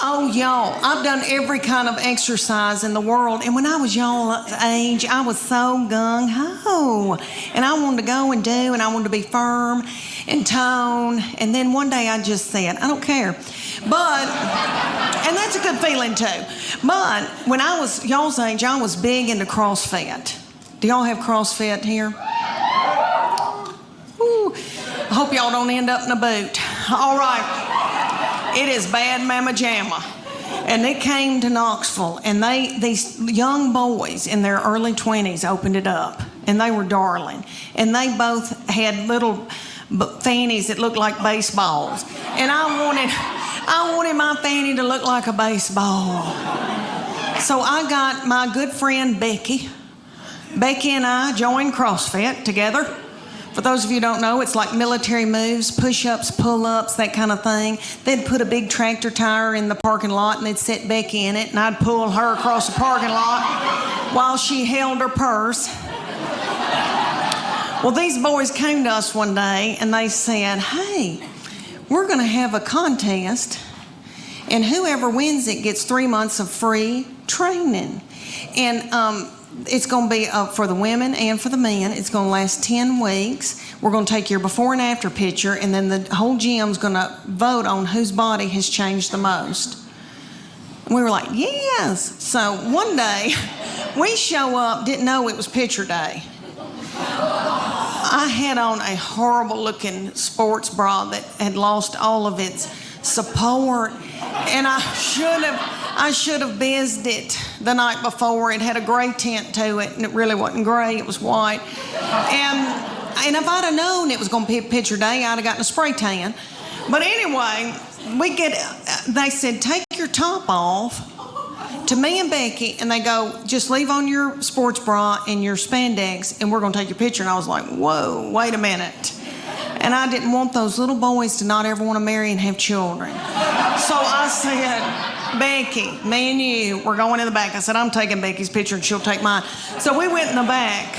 Oh, y'all, I've done every kind of exercise in the world. And when I was y'all age, I was so gung-ho. And I wanted to go and do, and I wanted to be firm and tone. And then one day I just said, I don't care. But, and that's a good feeling too. But when I was y'all's age, I was big into CrossFit. Do y'all have CrossFit here? Ooh, I hope y'all don't end up in a boot. All right. It is bad mamma jamma. And it came to Knoxville, and these young boys in their early 20s opened it up, and they were darling. And they both had little fannies that looked like baseballs. And I wanted my fanny to look like a baseball. So I got my good friend Becky. Becky and I joined CrossFit together. For those of you who don't know, it's like military moves, push-ups, pull-ups, that kind of thing. They'd put a big tractor tire in the parking lot, and they'd set Becky in it, and I'd pull her across the parking lot while she held her purse. Well, these boys came to us one day, and they said, hey, we're going to have a contest, and whoever wins it gets 3 months of free training. And it's going to be for the women and for the men. It's going to last 10 weeks. We're going to take your before and after picture, and then the whole gym's going to vote on whose body has changed the most. And we were like, yes. So one day, we show up, didn't know it was picture day. I had on a horrible-looking sports bra that had lost all of its support, and I should have bizzed it the night before. It had a gray tint to it, and it really wasn't gray. It was white. And if I'd have known it was going to be picture day, I'd have gotten a spray tan. But anyway, they said, take your top off to me and Becky, and they go, just leave on your sports bra and your spandex, and we're going to take your picture. And I was like, whoa, wait a minute. And I didn't want those little boys to not ever want to marry and have children. So I said, Becky, me and you, we're going in the back. I said, I'm taking Becky's picture and she'll take mine. So we went in the back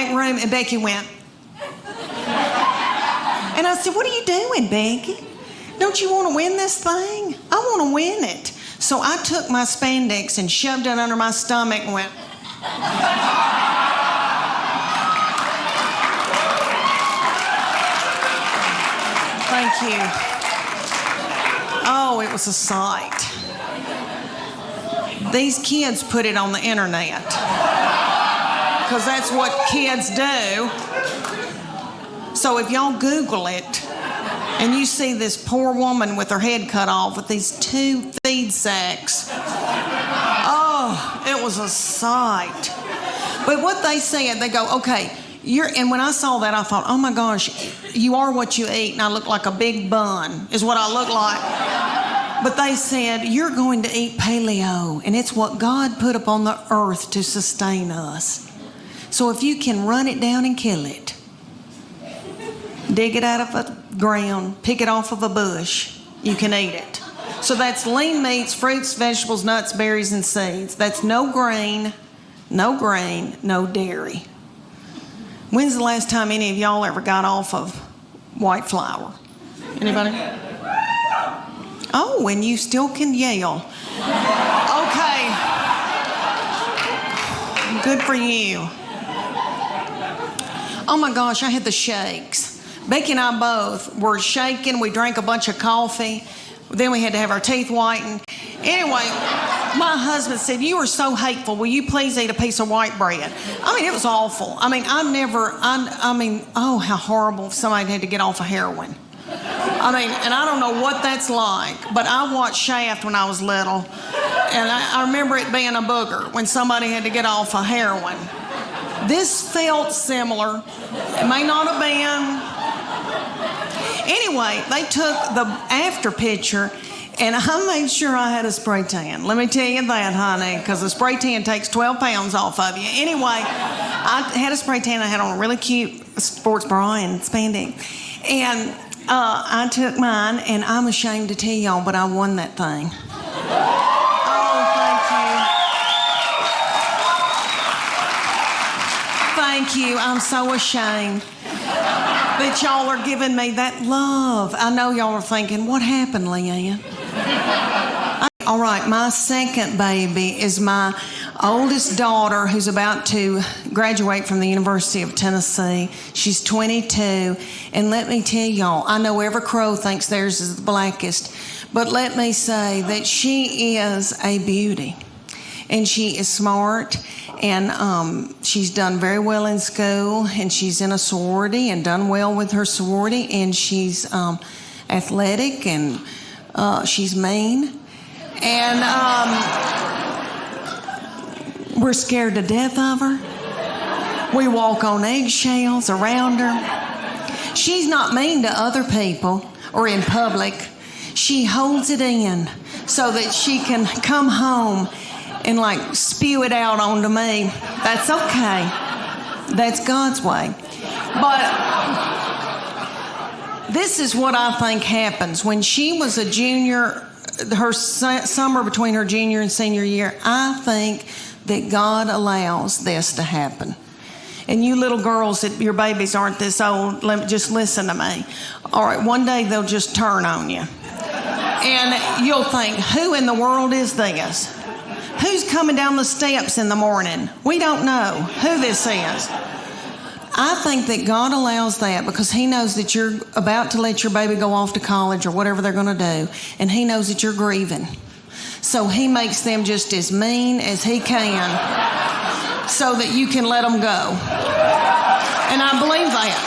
room, and Becky went. And I said, what are you doing, Becky? Don't you want to win this thing? I want to win it. So I took my spandex and shoved it under my stomach and went. Thank you. Oh, it was a sight. These kids put it on the internet because that's what kids do. So if y'all Google it and you see this poor woman with her head cut off with these 2 feed sacks, oh, it was a sight. But what they said, they go, okay, and when I saw that, I thought, oh my gosh, you are what you eat, and I look like a big bun, is what I look like. But they said, you're going to eat paleo, and it's what God put upon the earth to sustain us. So if you can run it down and kill it, dig it out of the ground, pick it off of a bush, you can eat it. So that's lean meats, fruits, vegetables, nuts, berries, and seeds. That's no grain, no dairy. When's the last time any of y'all ever got off of white flour? Anybody? Oh, and you still can yell. Okay. Good for you. Oh my gosh, I had the shakes. Becky and I both were shaking. We drank a bunch of coffee. Then we had to have our teeth whitened. Anyway, my husband said, you are so hateful. Will you please eat a piece of white bread? I mean, it was awful. I mean, oh, how horrible if somebody had to get off of heroin. I mean, and I don't know what that's like, but I watched Shaft when I was little, and I remember it being a booger when somebody had to get off of heroin. This felt similar. It may not have been. Anyway, they took the after picture, and I made sure I had a spray tan. Let me tell you that, honey, because a spray tan takes 12 pounds off of you. Anyway, I had a spray tan. I had on a really cute sports bra and spandex. And I took mine, and I'm ashamed to tell y'all, but I won that thing. Oh, thank you. I'm so ashamed that y'all are giving me that love. I know y'all are thinking, what happened, Leanne? All right, my second baby is my oldest daughter who's about to graduate from the University of Tennessee. She's 22, and let me tell y'all, I know every crow thinks theirs is the blackest, but let me say that she is a beauty, and she is smart, and she's done very well in school, and she's in a sorority and done well with her sorority, and she's athletic, and she's mean. And we're scared to death of her. We walk on eggshells around her. She's not mean to other people or in public. She holds it in so that she can come home and like spew it out onto me. That's okay. That's God's way. But this is what I think happens. When she was a junior, her summer between her junior and senior year, I think that God allows this to happen. And you little girls, that your babies aren't this old, just listen to me. All right, one day they'll just turn on you. And you'll think, who in the world is this? Who's coming down the steps in the morning? We don't know who this is. I think that God allows that because He knows that you're about to let your baby go off to college or whatever they're going to do, and He knows that you're grieving. So He makes them just as mean as He can so that you can let them go. And I believe that.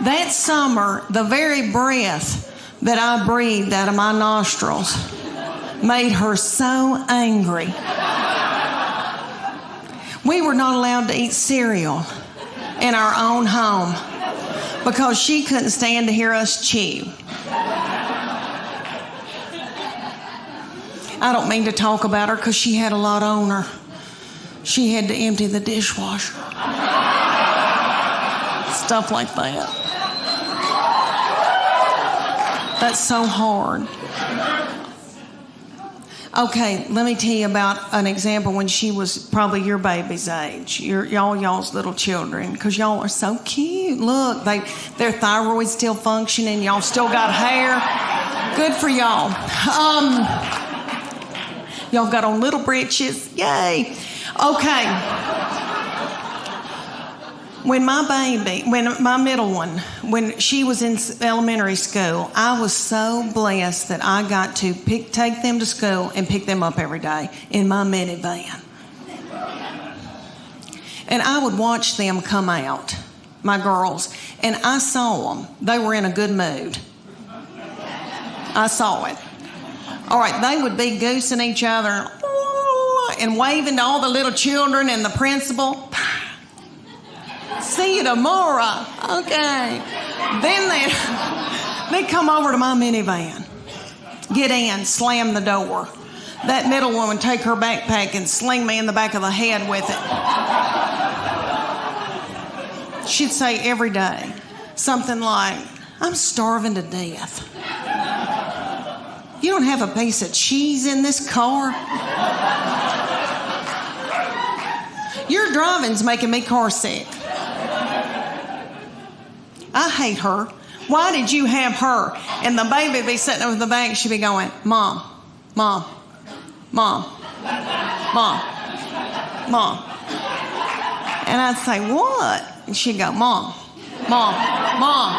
That summer, the very breath that I breathed out of my nostrils made her so angry. We were not allowed to eat cereal in our own home because she couldn't stand to hear us chew. I don't mean to talk about her because she had a lot on her. She had to empty the dishwasher. Stuff like that. That's so hard. Okay, let me tell you about an example when she was probably your baby's age, y'all's little children, because y'all are so cute. Look, their thyroid's still functioning. Y'all still got hair. Good for y'all. Y'all got on little breeches. Yay. Okay. When my middle one, when she was in elementary school, I was so blessed that I got to take them to school and pick them up every day in my minivan. And I would watch them come out, my girls, and I saw them. They were in a good mood. I saw it. All right, they would be goosing each other and waving to all the little children and the principal. See you tomorrow. Okay. Then they'd come over to my minivan, get in, slam the door. That middle one would take her backpack and sling me in the back of the head with it. She'd say every day something like, I'm starving to death. You don't have a piece of cheese in this car? Your driving's making me car sick. I hate her. Why did you have her? And the baby would be sitting over the back. She'd be going, Mom, Mom, Mom, Mom, Mom. And I'd say, what? And she'd go, Mom, Mom, Mom,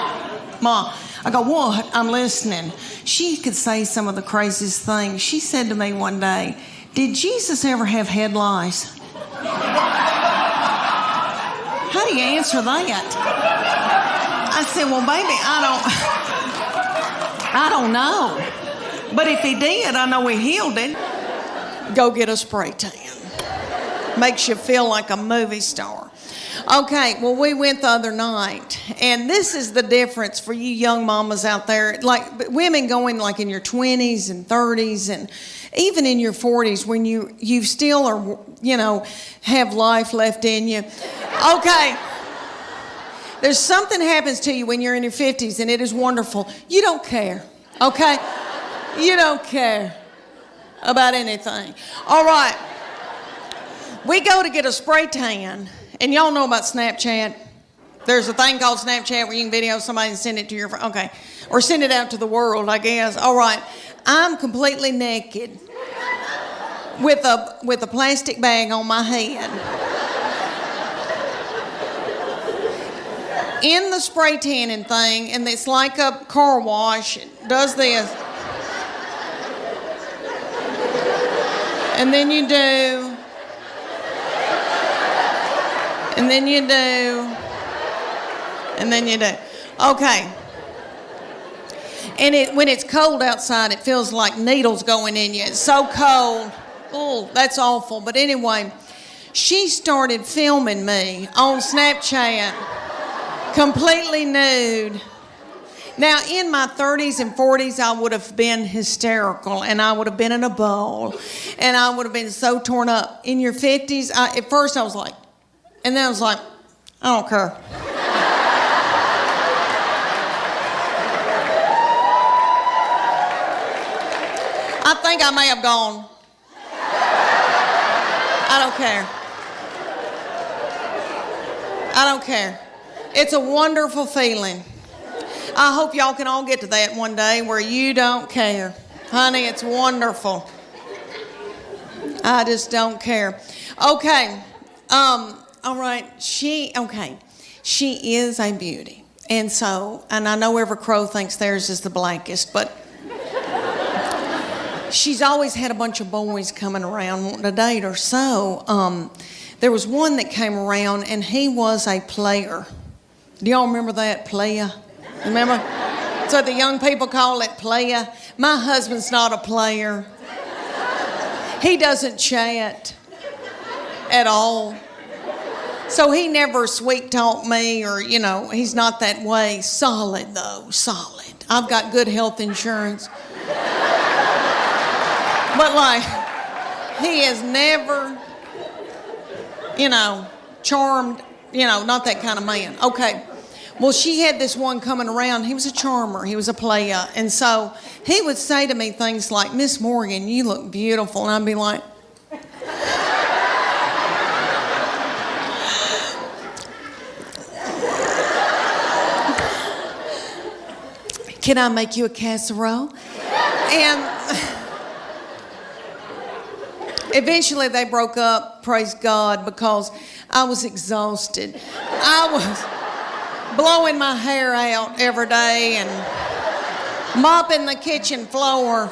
Mom. I go, what? I'm listening. She could say some of the craziest things. She said to me one day, did Jesus ever have head lice? How do you answer that? I said, well, baby, I don't know. But if he did, I know he healed it. Go get a spray tan. Makes you feel like a movie star. Okay, well, we went the other night, and this is the difference for you young mamas out there, like women going like in your 20s and 30s and even in your 40s when you still are, have life left in you. Okay. There's something happens to you when you're in your 50s, and it is wonderful. You don't care, okay? You don't care about anything. All right. We go to get a spray tan, and y'all know about Snapchat. There's a thing called Snapchat where you can video somebody and send it to your friend. Okay. or send it out to the world, I guess. All right, I'm completely naked with a plastic bag on my head. In the spray tanning thing, and it's like a car wash. It does this. And then you do. And then you do. And then you do. Okay. And when it's cold outside, it feels like needles going in you. It's so cold. Oh, that's awful. But anyway, she started filming me on Snapchat. Completely nude. Now, in my 30s and 40s, I would have been hysterical, and I would have been in a bowl, and I would have been so torn up. In your 50s, at first I was like, and then I was like, I don't care. I think I may have gone. I don't care. I don't care. It's a wonderful feeling. I hope y'all can all get to that one day where you don't care. Honey, it's wonderful. I just don't care. Okay. All right. She is a beauty. And I know every crow thinks theirs is the blackest, but she's always had a bunch of boys coming around wanting to date her. So there was one that came around, and he was a player. Do y'all remember that? Playa? Remember? So the young people call it playa. My husband's not a player. He doesn't chat at all. So he never sweet talked me or, he's not that way. Solid, though. Solid. I've got good health insurance. But, he has never, charmed, not that kind of man. Okay. Well, she had this one coming around. He was a charmer. He was a player. And so he would say to me things like, Miss Morgan, you look beautiful. And I'd be like, can I make you a casserole? And eventually they broke up, praise God, because I was exhausted. I was blowing my hair out every day and mopping the kitchen floor.